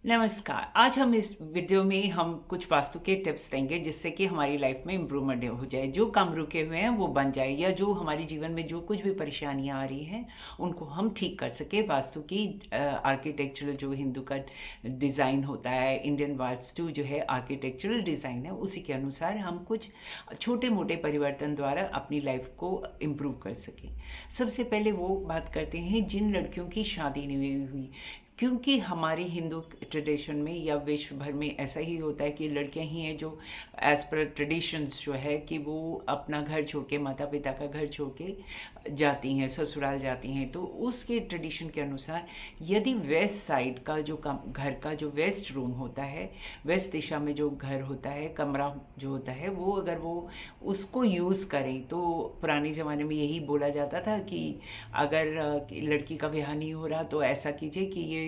नमस्कार। आज हम इस वीडियो में हम कुछ वास्तु के टिप्स देंगे जिससे कि हमारी लाइफ में इम्प्रूवमेंट हो जाए। जो काम रुके हुए हैं वो बन जाए, या जो हमारे जीवन में जो कुछ भी परेशानियां आ रही हैं उनको हम ठीक कर सके। वास्तु की आर्किटेक्चरल जो हिंदू का डिज़ाइन होता है, इंडियन वास्तु जो है आर्किटेक्चरल डिज़ाइन है, उसी के अनुसार हम कुछ छोटे मोटे परिवर्तन द्वारा अपनी लाइफ को इम्प्रूव कर सकें। सबसे पहले वो बात करते हैं जिन लड़कियों की शादी नहीं हुई, क्योंकि हमारे हिंदू ट्रेडिशन में या विश्व भर में ऐसा ही होता है कि लड़कियां ही हैं जो एज पर ट्रेडिशंस जो है कि वो अपना घर छोड़ के, माता पिता का घर छोड़ के जाती हैं, ससुराल जाती हैं। तो उसके ट्रेडिशन के अनुसार यदि वेस्ट साइड का जो घर का जो वेस्ट रूम होता है, वेस्ट दिशा में जो घर होता है, कमरा जो होता है, वो अगर वो उसको यूज़ करें तो पुराने ज़माने में यही बोला जाता था कि अगर लड़की का ब्याह नहीं हो रहा तो ऐसा कीजिए कि ये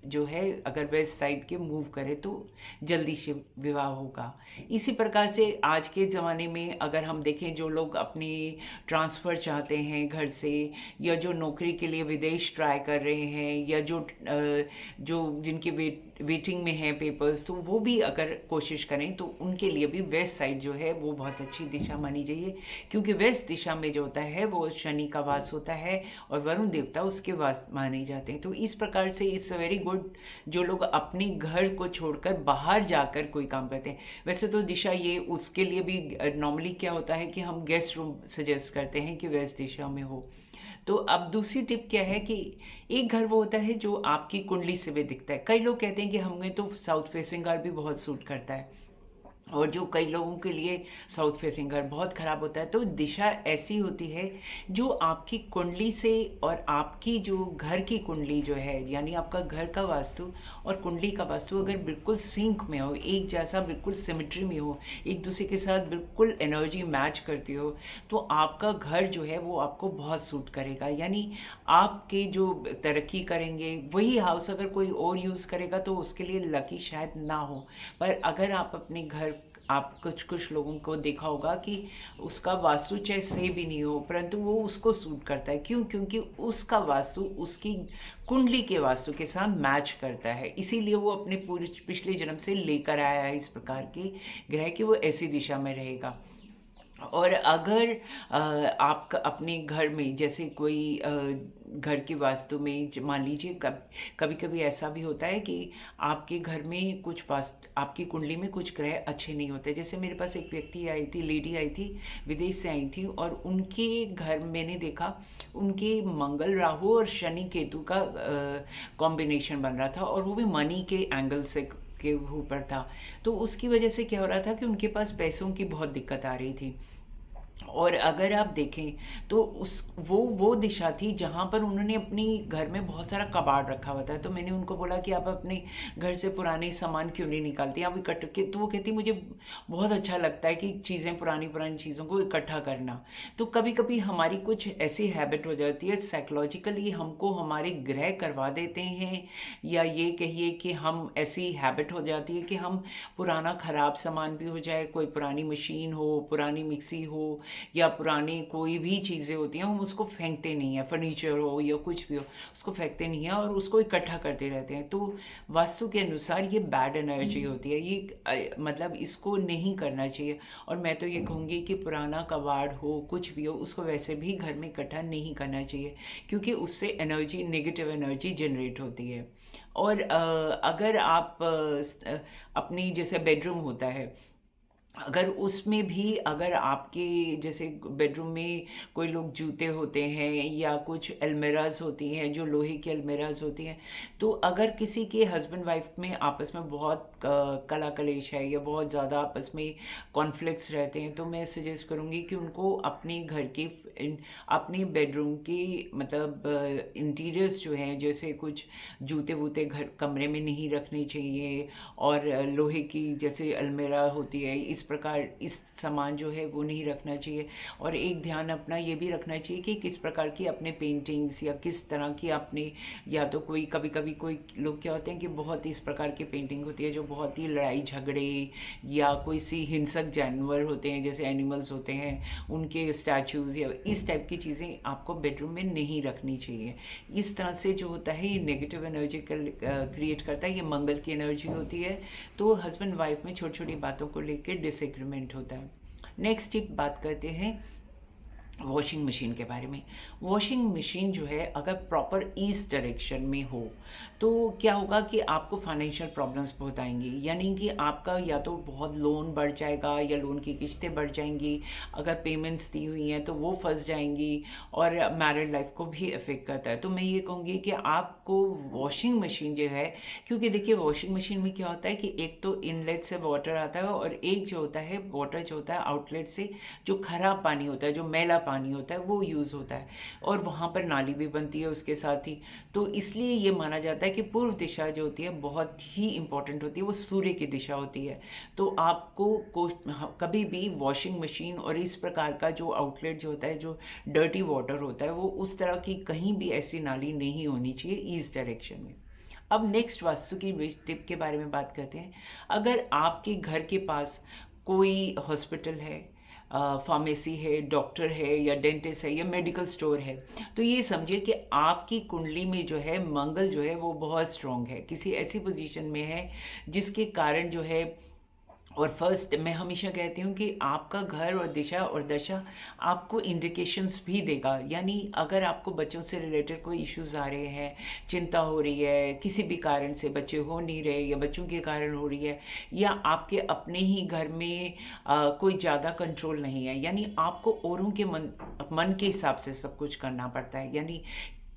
जो है अगर वेस्ट साइड के मूव करे तो जल्दी से विवाह होगा। इसी प्रकार से आज के ज़माने में अगर हम देखें, जो लोग अपनी ट्रांसफ़र चाहते हैं घर से, या जो नौकरी के लिए विदेश ट्राई कर रहे हैं, या जो जिनके वेटिंग में है पेपर्स, तो वो भी अगर कोशिश करें तो उनके लिए भी वेस्ट साइड जो है वो बहुत अच्छी दिशा मानी जाइए। क्योंकि वेस्ट दिशा में जो होता है वो शनि का वास होता है और वरुण देवता उसके वास माने जाते हैं। तो इस प्रकार से इट्स अ वेरी गुड जो लोग अपने घर को छोड़कर बाहर जाकर कोई काम करते हैं। वैसे तो दिशा ये उसके लिए भी नॉर्मली क्या होता है कि हम गेस्ट रूम सजेस्ट करते हैं कि वेस्ट दिशा में हो। तो अब दूसरी टिप क्या है कि एक घर वो होता है जो आपकी कुंडली से भी दिखता है। कई लोग कहते हैं कि हमें तो साउथ फेसिंग घर भी बहुत सूट करता है, और जो कई लोगों के लिए साउथ फेसिंग घर बहुत ख़राब होता है। तो दिशा ऐसी होती है जो आपकी कुंडली से, और आपकी जो घर की कुंडली जो है, यानी आपका घर का वास्तु और कुंडली का वास्तु अगर बिल्कुल सिंक में हो, एक जैसा बिल्कुल सिमेट्री में हो, एक दूसरे के साथ बिल्कुल एनर्जी मैच करती हो, तो आपका घर जो है वो आपको बहुत सूट करेगा। यानी आपके जो तरक्की करेंगे वही हाउस अगर कोई और यूज़ करेगा तो उसके लिए लकी शायद ना हो। पर अगर आप अपने घर, आप कुछ कुछ लोगों को देखा होगा कि उसका वास्तु चाहे सही भी नहीं हो परंतु वो उसको सूट करता है। क्यों? क्योंकि उसका वास्तु उसकी कुंडली के वास्तु के साथ मैच करता है, इसीलिए वो अपने पूरे पिछले जन्म से लेकर आया है इस प्रकार के ग्रह कि वो ऐसी दिशा में रहेगा। और अगर आप अपने घर में जैसे कोई घर की वास्तु में मान लीजिए, कभी कभी ऐसा भी होता है कि आपके घर में कुछ वास्तु, आपकी कुंडली में कुछ ग्रह अच्छे नहीं होते। जैसे मेरे पास एक व्यक्ति आई थी, लेडी आई थी, विदेश से आई थी, और उनके घर मैंने देखा उनके मंगल, राहु और शनि केतु का कॉम्बिनेशन बन रहा था, और वो भी मनी के एंगल से के ऊपर था। तो उसकी वजह से क्या हो रहा था कि उनके पास पैसों की बहुत दिक्कत आ रही थी। और अगर आप देखें तो उस वो दिशा थी जहाँ पर उन्होंने अपनी घर में बहुत सारा कबाड़ रखा हुआ था। तो मैंने उनको बोला कि आप अपने घर से पुराने सामान क्यों नहीं निकालती, आप इकट्ठे के। तो वो कहती मुझे बहुत अच्छा लगता है कि चीज़ें, पुरानी पुरानी चीज़ों को इकट्ठा करना। तो कभी कभी हमारी कुछ ऐसी हैबिट हो जाती है, साइकोलॉजिकली हमको हमारे ग्रह करवा देते हैं, या ये कहिए कि हम ऐसी हैबिट हो जाती है कि हम पुराना ख़राब सामान भी हो जाए, कोई पुरानी मशीन हो, पुरानी मिक्सी हो, या पुरानी कोई भी चीज़ें होती हैं, हम उसको फेंकते नहीं हैं, फर्नीचर हो या कुछ भी हो, उसको फेंकते नहीं हैं और उसको इकट्ठा करते रहते हैं। तो वास्तु के अनुसार ये बैड एनर्जी होती है, ये मतलब इसको नहीं करना चाहिए। और मैं तो ये कहूँगी कि पुराना कबाड़ हो, कुछ भी हो, उसको वैसे भी घर में इकट्ठा नहीं करना चाहिए, क्योंकि उससे एनर्जी, नेगेटिव एनर्जी जनरेट होती है। और अगर आप अपनी जैसे बेडरूम होता है, अगर उसमें भी अगर आपके जैसे बेडरूम में कोई लोग जूते होते हैं, या कुछ अलमीराज होती हैं जो लोहे की अलमीराज होती हैं, तो अगर किसी के हस्बैंड वाइफ में आपस में बहुत कला कलेश है, या बहुत ज़्यादा आपस में कॉन्फ्लिक्ट्स रहते हैं, तो मैं सजेस्ट करूँगी कि उनको अपने घर के अपने बेडरूम के मतलब इंटीरियर्स जो हैं, जैसे कुछ जूते वूते घर कमरे में नहीं रखने चाहिए, और लोहे की जैसे अलमीरा होती है, इस प्रकार इस सामान जो है वो नहीं रखना चाहिए। और एक ध्यान अपना ये भी रखना चाहिए कि किस प्रकार की अपने पेंटिंग्स या किस तरह की अपने, या तो कोई कभी कभी कोई लोग क्या होते हैं कि बहुत इस प्रकार की पेंटिंग होती है जो बहुत ही लड़ाई झगड़े या कोई सी हिंसक जानवर होते हैं जैसे एनिमल्स होते हैं उनके स्टैचूज़ या इस टाइप की चीज़ें आपको बेडरूम में नहीं रखनी चाहिए। इस तरह से जो होता है ये नेगेटिव एनर्जी क्रिएट करता है, ये मंगल की एनर्जी होती है। तो हस्बैंड वाइफ में छोटी छोटी बातों को लेकर डिसएग्रीमेंट होता है। नेक्स्ट टिप बात करते हैं वॉशिंग मशीन के बारे में। वॉशिंग मशीन जो है अगर प्रॉपर ईस्ट डायरेक्शन में हो तो क्या होगा कि आपको फाइनेंशियल प्रॉब्लम्स बहुत आएंगी, यानी कि आपका या तो बहुत लोन बढ़ जाएगा या लोन की किस्तें बढ़ जाएंगी, अगर पेमेंट्स दी हुई हैं तो वो फंस जाएंगी, और मैरिड लाइफ को भी अफेक्ट करता है। तो मैं ये कहूँगी कि आपको वॉशिंग मशीन जो है, क्योंकि देखिए वॉशिंग मशीन में क्या होता है कि एक तो इनलेट से वाटर आता है और एक जो होता है वाटर जो होता है आउटलेट से जो खराब पानी होता है, जो मैला पानी होता है वो यूज़ होता है, और वहाँ पर नाली भी बनती है उसके साथ ही। तो इसलिए ये माना जाता है कि पूर्व दिशा जो होती है बहुत ही इंपॉर्टेंट होती है, वो सूर्य की दिशा होती है। तो आपको कभी भी वॉशिंग मशीन और इस प्रकार का जो आउटलेट जो होता है, जो डर्टी वाटर होता है, वो उस तरह की कहीं भी ऐसी नाली नहीं होनी चाहिए ईस्ट डायरेक्शन में। अब नेक्स्ट वास्तु की टिप के बारे में बात करते हैं। अगर आपके घर के पास कोई हॉस्पिटल है, फार्मेसी है, डॉक्टर है या डेंटिस्ट है या मेडिकल स्टोर है, तो ये समझिए कि आपकी कुंडली में जो है मंगल जो है वो बहुत स्ट्रांग है, किसी ऐसी पोजीशन में है जिसके कारण जो है। और फर्स्ट मैं हमेशा कहती हूँ कि आपका घर और दिशा और दशा आपको इंडिकेशंस भी देगा, यानी अगर आपको बच्चों से रिलेटेड कोई इश्यूज आ रहे हैं, चिंता हो रही है, किसी भी कारण से बच्चे हो नहीं रहे या बच्चों के कारण हो रही है, या आपके अपने ही घर में कोई ज़्यादा कंट्रोल नहीं है, यानी आपको औरों के मन के हिसाब से सब कुछ करना पड़ता है, यानी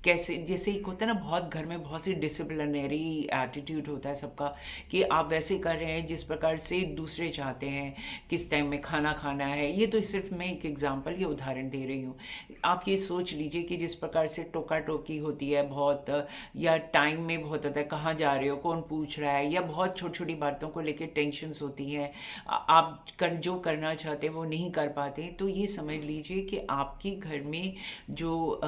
कैसे जैसे एक होता है ना, बहुत घर में बहुत सी डिसिप्लिनरी एटीट्यूड होता है सबका कि आप वैसे कर रहे हैं जिस प्रकार से दूसरे चाहते हैं, किस टाइम में खाना खाना है। ये तो सिर्फ मैं एक एग्जांपल या उदाहरण दे रही हूँ। आप ये सोच लीजिए कि जिस प्रकार से टोका टोकी होती है बहुत, या टाइम में बहुत होता है कहाँ जा रहे हो, कौन पूछ रहा है, या बहुत छोटी छोटी बातों को लेकर टेंशन्स होती हैं, आप जो करना चाहते हैं वो नहीं कर पाते, तो ये समझ लीजिए कि आपके घर में जो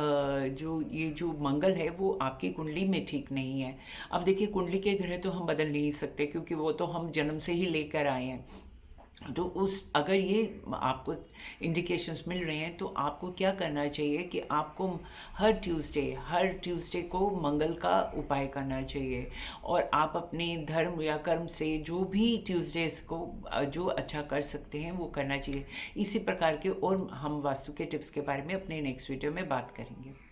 ये जो मंगल है वो आपकी कुंडली में ठीक नहीं है। अब देखिए कुंडली के ग्रह तो हम बदल नहीं सकते क्योंकि वो तो हम जन्म से ही लेकर आए हैं। तो उस अगर ये आपको इंडिकेशंस मिल रहे हैं तो आपको क्या करना चाहिए कि आपको हर ट्यूसडे को मंगल का उपाय करना चाहिए, और आप अपने धर्म या कर्म से जो भी ट्यूसडेज को जो अच्छा कर सकते हैं वो करना चाहिए। इसी प्रकार के और हम वास्तु के टिप्स के बारे में अपने नेक्स्ट वीडियो में बात करेंगे।